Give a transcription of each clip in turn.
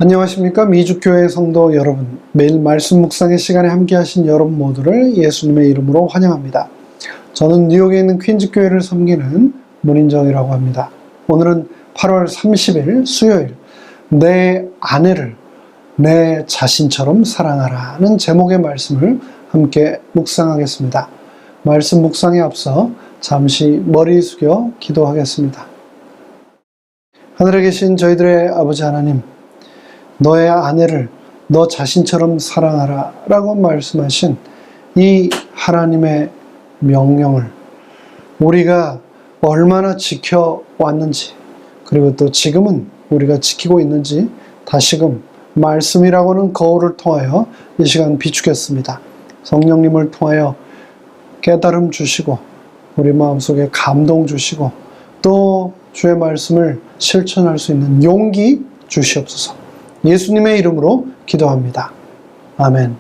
안녕하십니까. 미주교회 성도 여러분, 매일 말씀 묵상의 시간에 함께 하신 여러분 모두를 예수님의 이름으로 환영합니다. 저는 뉴욕에 있는 퀸즈교회를 섬기는 문인정이라고 합니다. 오늘은 8월 30일 수요일, 내 아내를 내 자신처럼 사랑하라는 제목의 말씀을 함께 묵상하겠습니다. 말씀 묵상에 앞서 잠시 머리 숙여 기도하겠습니다. 하늘에 계신 저희들의 아버지 하나님, 너의 아내를 너 자신처럼 사랑하라 라고 말씀하신 이 하나님의 명령을 우리가 얼마나 지켜왔는지, 그리고 또 지금은 우리가 지키고 있는지 다시금 말씀이라고 하는 거울을 통하여 이 시간 비추겠습니다. 성령님을 통하여 깨달음 주시고 우리 마음속에 감동 주시고 또 주의 말씀을 실천할 수 있는 용기 주시옵소서. 예수님의 이름으로 기도합니다. 아멘.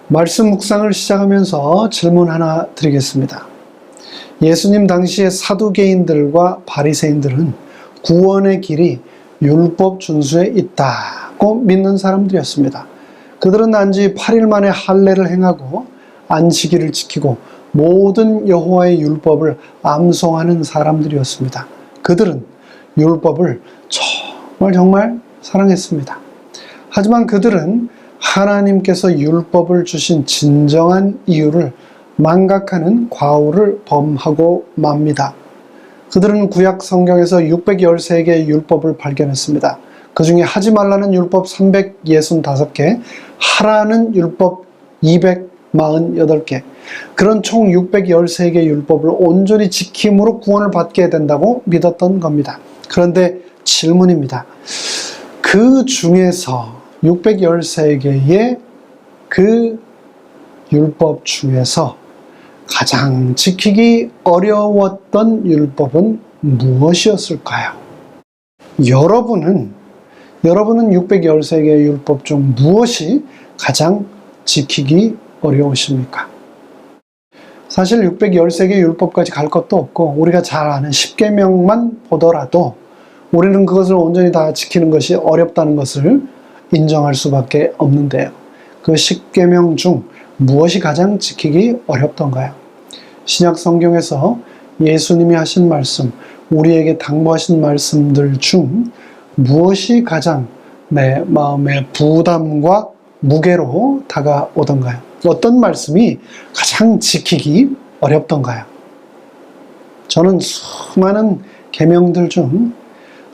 말씀 묵상을 시작하면서 질문 하나 드리겠습니다. 예수님 당시의 사두개인들과 바리새인들은 구원의 길이 율법 준수에 있다고 믿는 사람들이었습니다. 그들은 난지 8일 만에 할례를 행하고 안식일을 지키고 모든 여호와의 율법을 암송하는 사람들이었습니다. 그들은 율법을 정말 사랑했습니다. 하지만 그들은 하나님께서 율법을 주신 진정한 이유를 망각하는 과오를 범하고 맙니다. 그들은 구약 성경에서 613개의 율법을 발견했습니다. 그 중에 하지 말라는 율법 365개, 하라는 율법 248개, 그런 총 613개의 율법을 온전히 지킴으로 구원을 받게 된다고 믿었던 겁니다. 그런데 질문입니다. 그 중에서 613개의 그 율법 중에서 가장 지키기 어려웠던 율법은 무엇이었을까요? 여러분은 613개의 율법 중 무엇이 가장 지키기 어려우십니까? 사실 613개 율법까지 갈 것도 없고 우리가 잘 아는 10계명만 보더라도 우리는 그것을 온전히 다 지키는 것이 어렵다는 것을 인정할 수밖에 없는데요. 그 10계명 중 무엇이 가장 지키기 어렵던가요? 신약 성경에서 예수님이 하신 말씀, 우리에게 당부하신 말씀들 중 무엇이 가장 내 마음의 부담과 무게로 다가오던가요? 어떤 말씀이 가장 지키기 어렵던가요? 저는 수많은 계명들 중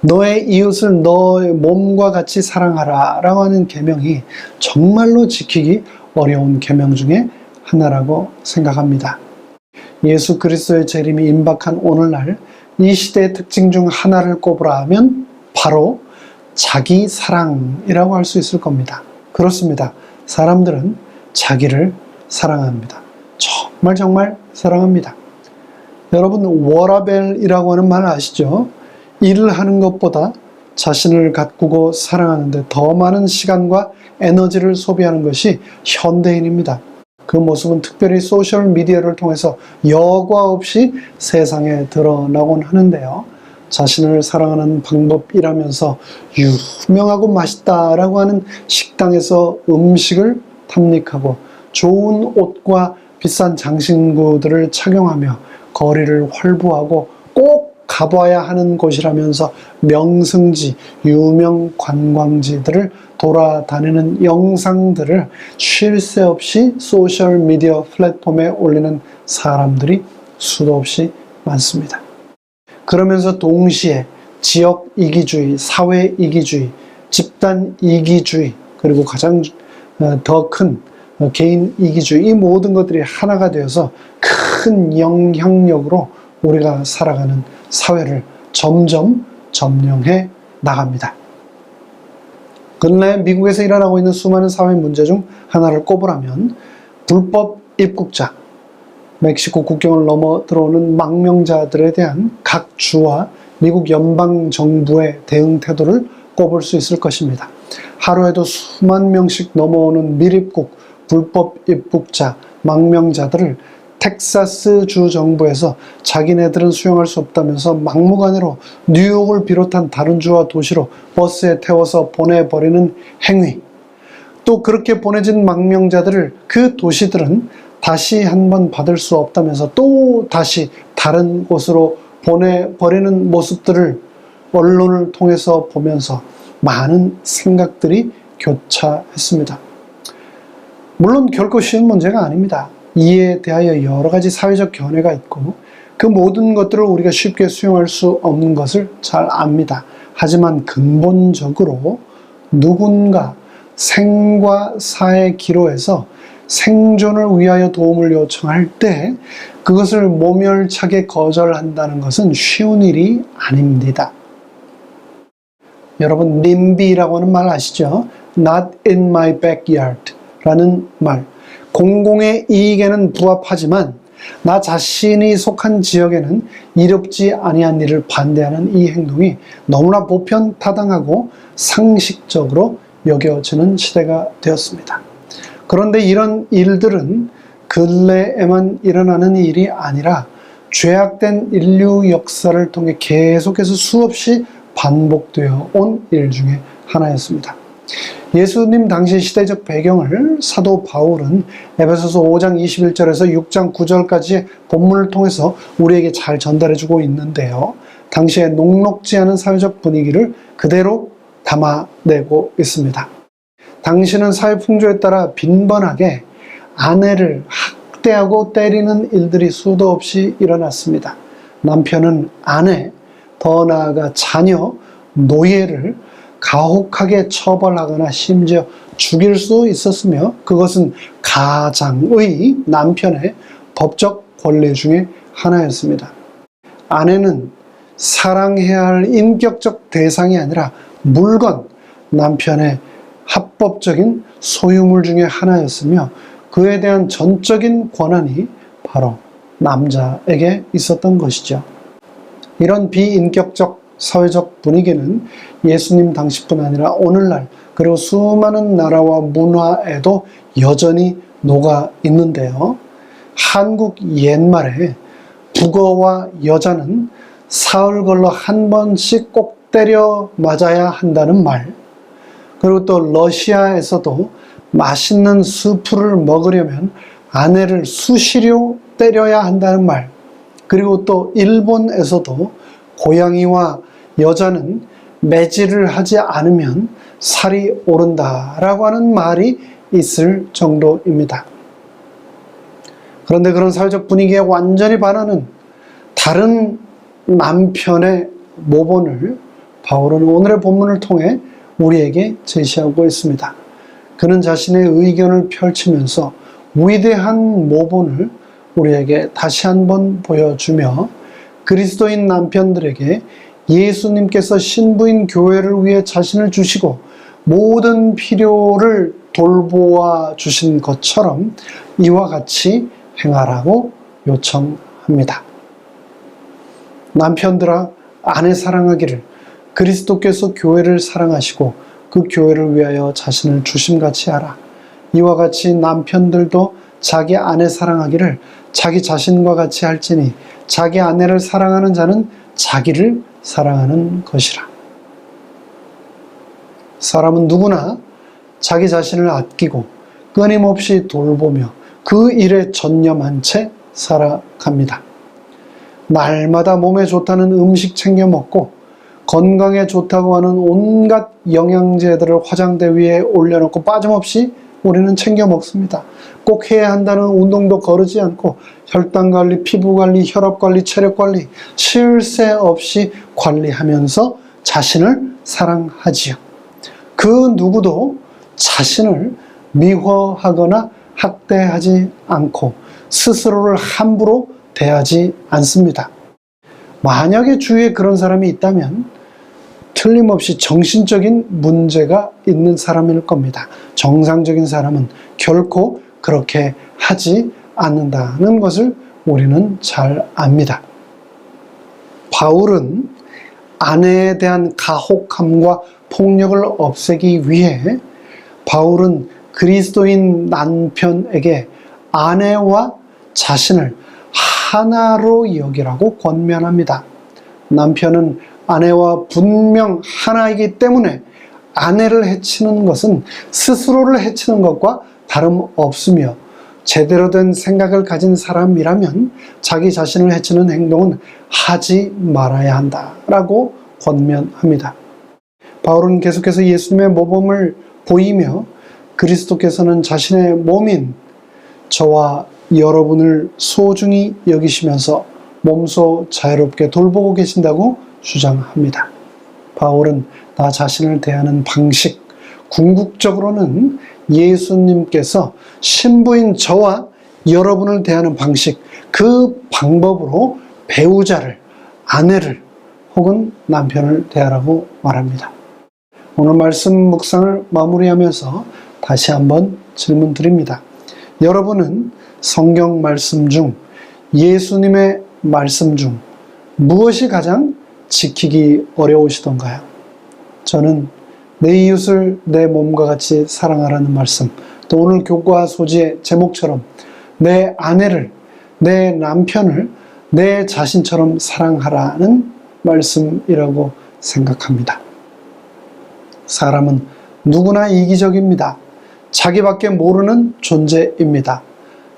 너의 이웃을 너의 몸과 같이 사랑하라 라고 하는 계명이 정말로 지키기 어려운 계명 중에 하나라고 생각합니다. 예수 그리스도의 재림이 임박한 오늘날 이 시대의 특징 중 하나를 꼽으라 하면 바로 자기 사랑이라고 할 수 있을 겁니다. 그렇습니다. 사람들은 자기를 사랑합니다. 정말 사랑합니다. 여러분, 워라벨이라고 하는 말 아시죠? 일을 하는 것보다 자신을 가꾸고 사랑하는데 더 많은 시간과 에너지를 소비하는 것이 현대인입니다. 그 모습은 특별히 소셜미디어를 통해서 여과 없이 세상에 드러나곤 하는데요. 자신을 사랑하는 방법이라면서 유명하고 맛있다라고 하는 식당에서 음식을 탐닉하고 좋은 옷과 비싼 장신구들을 착용하며 거리를 활보하고 꼭 가봐야 하는 곳이라면서 명승지, 유명 관광지들을 돌아다니는 영상들을 쉴 새 없이 소셜미디어 플랫폼에 올리는 사람들이 수도 없이 많습니다. 그러면서 동시에 지역 이기주의, 사회 이기주의, 집단 이기주의, 그리고 가장 더 큰 개인 이기주의, 이 모든 것들이 하나가 되어서 큰 영향력으로 우리가 살아가는 사회를 점점 점령해 나갑니다. 근래 미국에서 일어나고 있는 수많은 사회 문제 중 하나를 꼽으라면 불법 입국자, 멕시코 국경을 넘어 들어오는 망명자들에 대한 각 주와 미국 연방정부의 대응 태도를 꼽을 수 있을 것입니다. 하루에도 수만 명씩 넘어오는 밀입국, 불법 입국자, 망명자들을 텍사스 주 정부에서 자기네들은 수용할 수 없다면서 막무가내로 뉴욕을 비롯한 다른 주와 도시로 버스에 태워서 보내버리는 행위, 또 그렇게 보내진 망명자들을 그 도시들은 다시 한번 받을 수 없다면서 또 다시 다른 곳으로 보내버리는 모습들을 언론을 통해서 보면서 많은 생각들이 교차했습니다. 물론 결코 쉬운 문제가 아닙니다. 이에 대하여 여러 가지 사회적 견해가 있고 그 모든 것들을 우리가 쉽게 수용할 수 없는 것을 잘 압니다. 하지만 근본적으로 누군가 생과 사의 기로에서 생존을 위하여 도움을 요청할 때 그것을 모멸차게 거절한다는 것은 쉬운 일이 아닙니다. 여러분, NIMBY라고 하는 말 아시죠? Not in my backyard 라는 말. 공공의 이익에는 부합하지만 나 자신이 속한 지역에는 이롭지 아니한 일을 반대하는 이 행동이 너무나 보편타당하고 상식적으로 여겨지는 시대가 되었습니다. 그런데 이런 일들은 근래에만 일어나는 일이 아니라 죄악된 인류 역사를 통해 계속해서 수없이 반복되어 온 일 중에 하나였습니다. 예수님 당시 시대적 배경을 사도 바울은 에베소서 5장 21절에서 6장 9절까지의 본문을 통해서 우리에게 잘 전달해주고 있는데요. 당시의 녹록지 않은 사회적 분위기를 그대로 담아내고 있습니다. 당시는 사회 풍조에 따라 빈번하게 아내를 학대하고 때리는 일들이 수도 없이 일어났습니다. 남편은 아내, 더 나아가 자녀, 노예를 가혹하게 처벌하거나 심지어 죽일 수 있었으며 그것은 가장의 남편의 법적 권리 중에 하나였습니다. 아내는 사랑해야 할 인격적 대상이 아니라 물건, 남편의 합법적인 소유물 중에 하나였으며 그에 대한 전적인 권한이 바로 남자에게 있었던 것이죠. 이런 비인격적 사회적 분위기는 예수님 당시뿐 아니라 오늘날 그리고 수많은 나라와 문화에도 여전히 녹아 있는데요. 한국 옛말에 북어와 여자는 사흘 걸러 한 번씩 꼭 때려 맞아야 한다는 말, 그리고 또 러시아에서도 맛있는 수프를 먹으려면 아내를 수시로 때려야 한다는 말, 그리고 또 일본에서도 고양이와 여자는 매질을 하지 않으면 살이 오른다라고 하는 말이 있을 정도입니다. 그런데 그런 사회적 분위기에 완전히 반하는 다른 남편의 모본을 바울은 오늘의 본문을 통해 우리에게 제시하고 있습니다. 그는 자신의 의견을 펼치면서 위대한 모본을 우리에게 다시 한번 보여주며 그리스도인 남편들에게 예수님께서 신부인 교회를 위해 자신을 주시고 모든 필요를 돌보아 주신 것처럼 이와 같이 행하라고 요청합니다. 남편들아, 아내 사랑하기를 그리스도께서 교회를 사랑하시고 그 교회를 위하여 자신을 주심같이 하라. 이와 같이 남편들도 자기 아내 사랑하기를 자기 자신과 같이 할지니 자기 아내를 사랑하는 자는 자기를 사랑하는 것이라. 사람은 누구나 자기 자신을 아끼고 끊임없이 돌보며 그 일에 전념한 채 살아갑니다. 날마다 몸에 좋다는 음식 챙겨 먹고 건강에 좋다고 하는 온갖 영양제들을 화장대 위에 올려놓고 빠짐없이 우리는 챙겨 먹습니다. 꼭 해야 한다는 운동도 거르지 않고 혈당관리, 피부관리, 혈압관리, 체력관리 쉴 새 없이 관리하면서 자신을 사랑하지요. 그 누구도 자신을 미워하거나 학대하지 않고 스스로를 함부로 대하지 않습니다. 만약에 주위에 그런 사람이 있다면 틀림없이 정신적인 문제가 있는 사람일 겁니다. 정상적인 사람은 결코 그렇게 하지 않는다는 것을 우리는 잘 압니다. 바울은 아내에 대한 가혹함과 폭력을 없애기 위해 바울은 그리스도인 남편에게 아내와 자신을 하나로 여기라고 권면합니다. 남편은 아내와 분명 하나이기 때문에 아내를 해치는 것은 스스로를 해치는 것과 다름없으며, 제대로 된 생각을 가진 사람이라면 자기 자신을 해치는 행동은 하지 말아야 한다라고 권면합니다. 바울은 계속해서 예수님의 모범을 보이며 그리스도께서는 자신의 몸인 저와 여러분을 소중히 여기시면서 몸소 자유롭게 돌보고 계신다고 주장합니다. 바울은 나 자신을 대하는 방식, 궁극적으로는 예수님께서 신부인 저와 여러분을 대하는 방식, 그 방법으로 배우자를, 아내를 혹은 남편을 대하라고 말합니다. 오늘 말씀 묵상을 마무리하면서 다시 한번 질문 드립니다. 여러분은 성경 말씀 중, 예수님의 말씀 중 무엇이 가장 지키기 어려우시던가요? 저는 내 이웃을 내 몸과 같이 사랑하라는 말씀, 또 오늘 교과 소지의 제목처럼 내 아내를, 내 남편을 내 자신처럼 사랑하라는 말씀이라고 생각합니다. 사람은 누구나 이기적입니다. 자기밖에 모르는 존재입니다.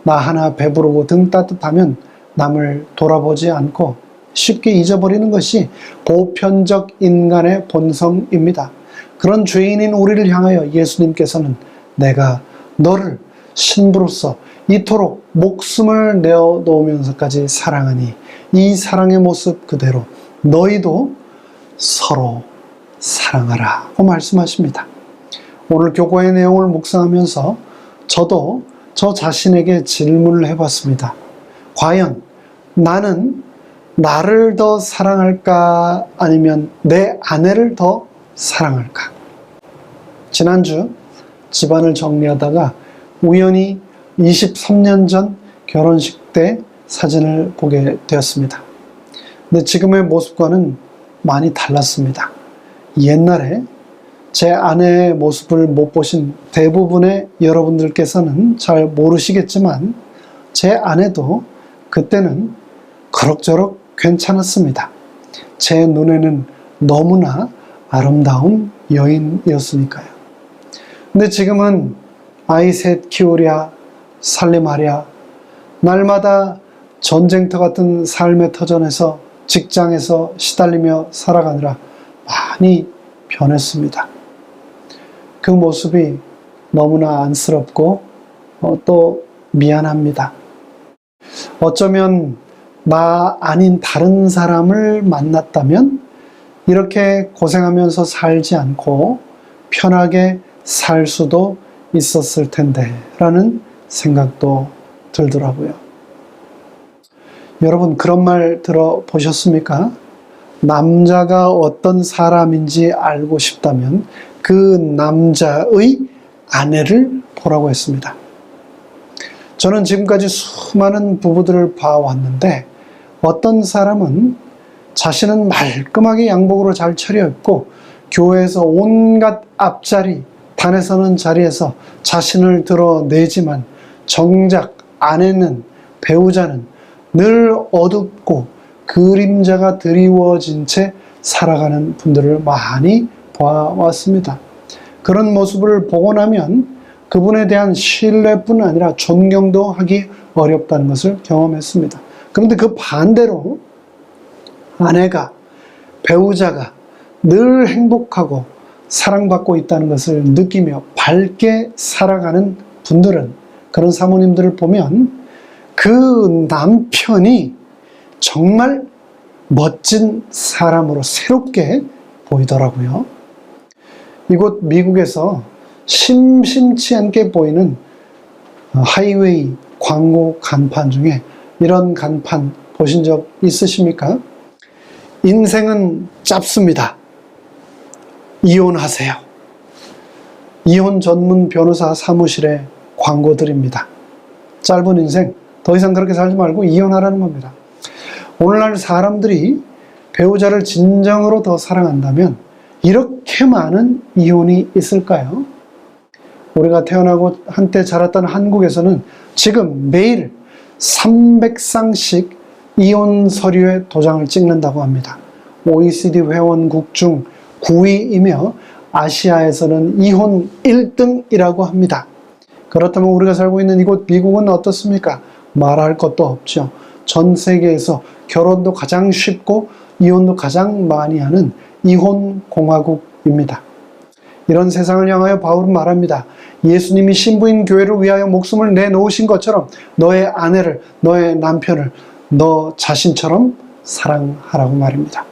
나 하나 배부르고 등 따뜻하면 남을 돌아보지 않고 쉽게 잊어버리는 것이 보편적 인간의 본성입니다. 그런 죄인인 우리를 향하여 예수님께서는 내가 너를 신부로서 이토록 목숨을 내어놓으면서까지 사랑하니 이 사랑의 모습 그대로 너희도 서로 사랑하라고 말씀하십니다. 오늘 교과의 내용을 묵상하면서 저도 저 자신에게 질문을 해봤습니다. 과연 나는 나를 더 사랑할까, 아니면 내 아내를 더 사랑할까? 지난주 집안을 정리하다가 우연히 23년 전 결혼식 때 사진을 보게 되었습니다. 근데 지금의 모습과는 많이 달랐습니다. 옛날에 제 아내의 모습을 못 보신 대부분의 여러분들께서는 잘 모르시겠지만 제 아내도 그때는 그럭저럭 괜찮았습니다. 제 눈에는 너무나 아름다운 여인이었으니까요. 근데 지금은 아이 셋 키우랴, 살림하랴, 날마다 전쟁터 같은 삶의 터전에서, 직장에서 시달리며 살아가느라 많이 변했습니다. 그 모습이 너무나 안쓰럽고 또 미안합니다. 어쩌면 나 아닌 다른 사람을 만났다면 이렇게 고생하면서 살지 않고 편하게 살 수도 있었을 텐데 라는 생각도 들더라고요. 여러분, 그런 말 들어보셨습니까? 남자가 어떤 사람인지 알고 싶다면 그 남자의 아내를 보라고 했습니다. 저는 지금까지 수많은 부부들을 봐왔는데 어떤 사람은 자신은 말끔하게 양복으로 잘 차려입고 교회에서 온갖 앞자리, 단에 서는 자리에서 자신을 드러내지만 정작 아내는, 배우자는 늘 어둡고 그림자가 드리워진 채 살아가는 분들을 많이 봐왔습니다. 그런 모습을 보고 나면 그분에 대한 신뢰뿐 아니라 존경도 하기 어렵다는 것을 경험했습니다. 그런데 그 반대로 아내가, 배우자가 늘 행복하고 사랑받고 있다는 것을 느끼며 밝게 살아가는 분들은, 그런 사모님들을 보면 그 남편이 정말 멋진 사람으로 새롭게 보이더라고요. 이곳 미국에서 심심치 않게 보이는 하이웨이 광고 간판 중에 이런 간판 보신 적 있으십니까? 인생은 짧습니다. 이혼하세요. 이혼 전문 변호사 사무실의 광고들입니다. 짧은 인생, 더 이상 그렇게 살지 말고 이혼하라는 겁니다. 오늘날 사람들이 배우자를 진정으로 더 사랑한다면 이렇게 많은 이혼이 있을까요? 우리가 태어나고 한때 자랐던 한국에서는 지금 매일 300쌍씩 이혼 서류에 도장을 찍는다고 합니다. OECD 회원국 중 9위이며 아시아에서는 이혼 1등이라고 합니다. 그렇다면 우리가 살고 있는 이곳 미국은 어떻습니까? 말할 것도 없죠. 전 세계에서 결혼도 가장 쉽고 이혼도 가장 많이 하는 이혼 공화국입니다. 이런 세상을 향하여 바울은 말합니다. 예수님이 신부인 교회를 위하여 목숨을 내놓으신 것처럼 너의 아내를, 너의 남편을 너 자신처럼 사랑하라고 말입니다.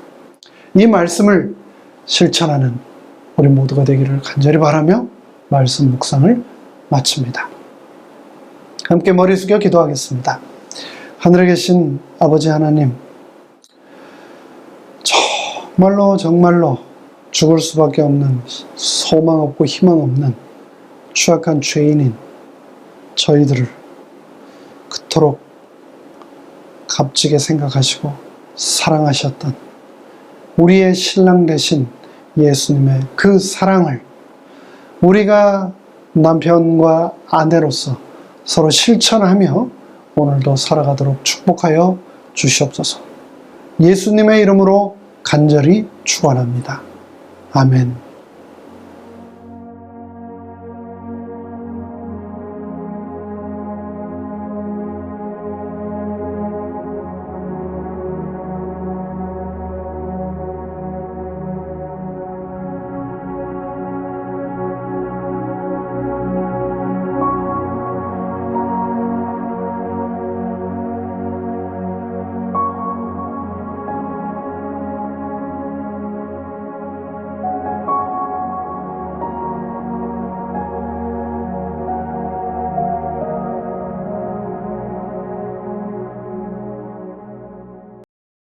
이 말씀을 실천하는 우리 모두가 되기를 간절히 바라며 말씀 묵상을 마칩니다. 함께 머리 숙여 기도하겠습니다. 하늘에 계신 아버지 하나님, 정말로 죽을 수밖에 없는, 소망 없고 희망 없는 취약한 죄인인 저희들을 그토록 값지게 생각하시고 사랑하셨던 우리의 신랑 되신 예수님의 그 사랑을 우리가 남편과 아내로서 서로 실천하며 오늘도 살아가도록 축복하여 주시옵소서. 예수님의 이름으로 간절히 축원합니다. 아멘.